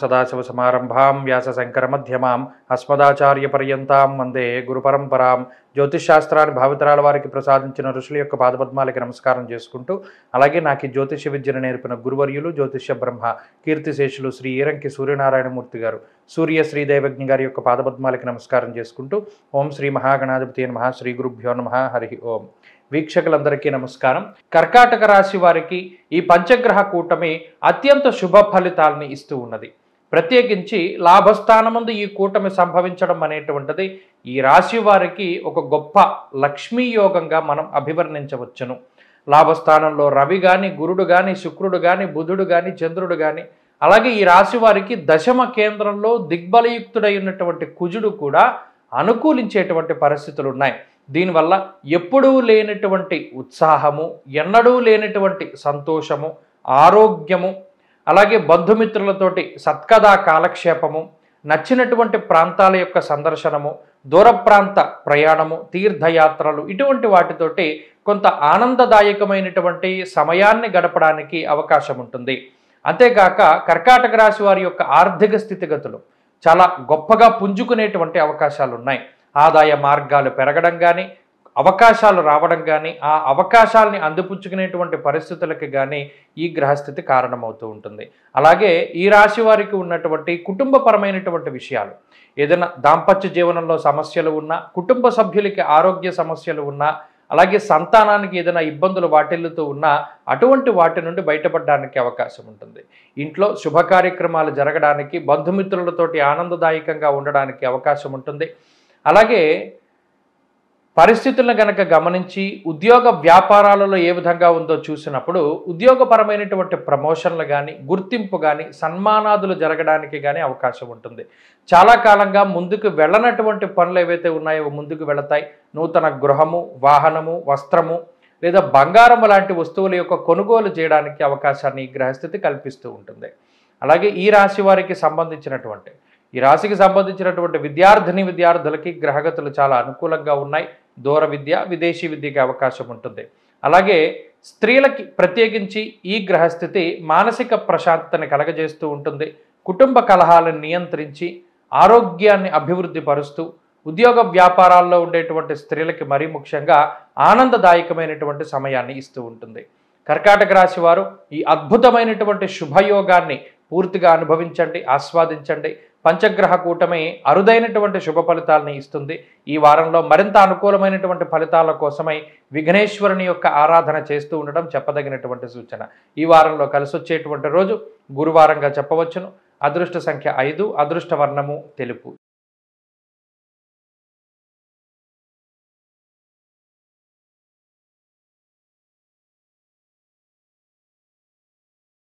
సదాశివసమారంభాం వ్యాసశంకరమధ్యమాం అస్మదాచార్యపర్యంతాం వందే గురుపరంపరాం. జ్యోతిషశాస్త్రాన్ని భావితరాల వారికి ప్రసాదించిన ఋషుల యొక్క పాదపద్మాలకి నమస్కారం చేసుకుంటూ, అలాగే నాకు ఈ జ్యోతిష విద్యను నేర్పిన గురువర్యులు జ్యోతిష్య బ్రహ్మ కీర్తిశేషులు శ్రీ ఈరంకి సూర్యనారాయణమూర్తి గారు, సూర్య శ్రీదేవజ్ఞ గారి యొక్క పాదపద్మాలకి నమస్కారం చేసుకుంటూ, ఓం శ్రీ మహాగణాధిపతి నమః, శ్రీ గురుభ్యో నమః, హరి ఓం. వీక్షకులందరికీ నమస్కారం. కర్కాటక రాశి వారికి ఈ పంచగ్రహ కూటమి అత్యంత శుభ ఫలితాలని ఇస్తూ ఉన్నది. ప్రత్యేకించి లాభస్థానమందు ఈ కూటమి సంభవించడం అనేటువంటిది ఈ రాశి వారికి ఒక గొప్ప లక్ష్మీ యోగంగా మనం అభివర్ణించవచ్చును. లాభస్థానంలో రవి కానీ, గురుడు కానీ, శుక్రుడు కానీ, బుధుడు కానీ, చంద్రుడు కానీ, అలాగే ఈ రాశి వారికి దశమ కేంద్రంలో దిగ్బలయుక్తుడై ఉన్నటువంటి కుజుడు కూడా అనుకూలించేటువంటి పరిస్థితులు ఉన్నాయి. దీనివల్ల ఎప్పుడూ లేనటువంటి ఉత్సాహము, ఎన్నడూ లేనటువంటి సంతోషము, ఆరోగ్యము, అలాగే బంధుమిత్రులతోటి సత్కథా కాలక్షేపము, నచ్చినటువంటి ప్రాంతాల యొక్క సందర్శనము, దూర ప్రాంత ప్రయాణము, తీర్థయాత్రలు, ఇటువంటి వాటితోటి కొంత ఆనందదాయకమైనటువంటి సమయాన్ని గడపడానికి అవకాశం ఉంటుంది. అంతేకాక కర్కాటక రాశి వారి యొక్క ఆర్థిక స్థితిగతులు చాలా గొప్పగా పుంజుకునేటువంటి అవకాశాలు ఉన్నాయి. ఆదాయ మార్గాలు పెరగడం కానీ, అవకాశాలు రావడం కానీ, ఆ అవకాశాలని అందిపుచ్చుకునేటువంటి పరిస్థితులకి కానీ ఈ గ్రహస్థితి కారణమవుతూ ఉంటుంది. అలాగే ఈ రాశి వారికి ఉన్నటువంటి కుటుంబపరమైనటువంటి విషయాలు, ఏదైనా దాంపత్య జీవనంలో సమస్యలు ఉన్నా, కుటుంబ సభ్యులకి ఆరోగ్య సమస్యలు ఉన్నా, అలాగే సంతానానికి ఏదైనా ఇబ్బందులు వాటిల్లుతూ ఉన్నా అటువంటి వాటి నుండి బయటపడడానికి అవకాశం ఉంటుంది. ఇంట్లో శుభ కార్యక్రమాలు జరగడానికి, బంధుమిత్రులతోటి ఆనందదాయకంగా ఉండడానికి అవకాశం ఉంటుంది. అలాగే పరిస్థితులను గనక గమనించి ఉద్యోగ వ్యాపారాలలో ఏ విధంగా ఉందో చూసినప్పుడు ఉద్యోగపరమైనటువంటి ప్రమోషన్లు కానీ, గుర్తింపు కానీ, సన్మానాదులు జరగడానికి కానీ అవకాశం ఉంటుంది. చాలా కాలంగా ముందుకు వెళ్ళనటువంటి పనులు ఏవైతే ఉన్నాయో ముందుకు వెళతాయి. నూతన గృహము, వాహనము, వస్త్రము లేదా బంగారము లాంటి వస్తువుల యొక్క కొనుగోలు చేయడానికి అవకాశాన్ని ఈ గ్రహస్థితి కల్పిస్తూ ఉంటుంది. అలాగే ఈ రాశి వారికి సంబంధించినటువంటి ఈ రాశికి సంబంధించినటువంటి విద్యార్థులకి గ్రహగతులు చాలా అనుకూలంగా ఉన్నాయి. దూర విద్య, విదేశీ విద్యకి అవకాశం ఉంటుంది. అలాగే స్త్రీలకి ప్రత్యేకించి ఈ గ్రహస్థితి మానసిక ప్రశాంతతని కలగజేస్తూ ఉంటుంది. కుటుంబ కలహాలను నియంత్రించి ఆరోగ్యాన్ని అభివృద్ధి పరుస్తూ ఉద్యోగ వ్యాపారాల్లో ఉండేటువంటి స్త్రీలకి మరీ ముఖ్యంగా ఆనందదాయకమైనటువంటి సమయాన్ని ఇస్తూ ఉంటుంది. కర్కాటక రాశి వారు ఈ అద్భుతమైనటువంటి శుభయోగాన్ని పూర్తిగా అనుభవించండి, ఆస్వాదించండి. పంచగ్రహ కూటమి అరుదైనటువంటి శుభ ఫలితాలని ఇస్తుంది. ఈ వారంలో మరింత అనుకూలమైనటువంటి ఫలితాల కోసమై విఘ్నేశ్వరుని యొక్క ఆరాధన చేస్తూ ఉండడం చెప్పదగినటువంటి సూచన. ఈ వారంలో కలిసి వచ్చేటువంటి రోజు గురువారంగా చెప్పవచ్చును. అదృష్ట సంఖ్య 5, అదృష్ట వర్ణము తెలుపు.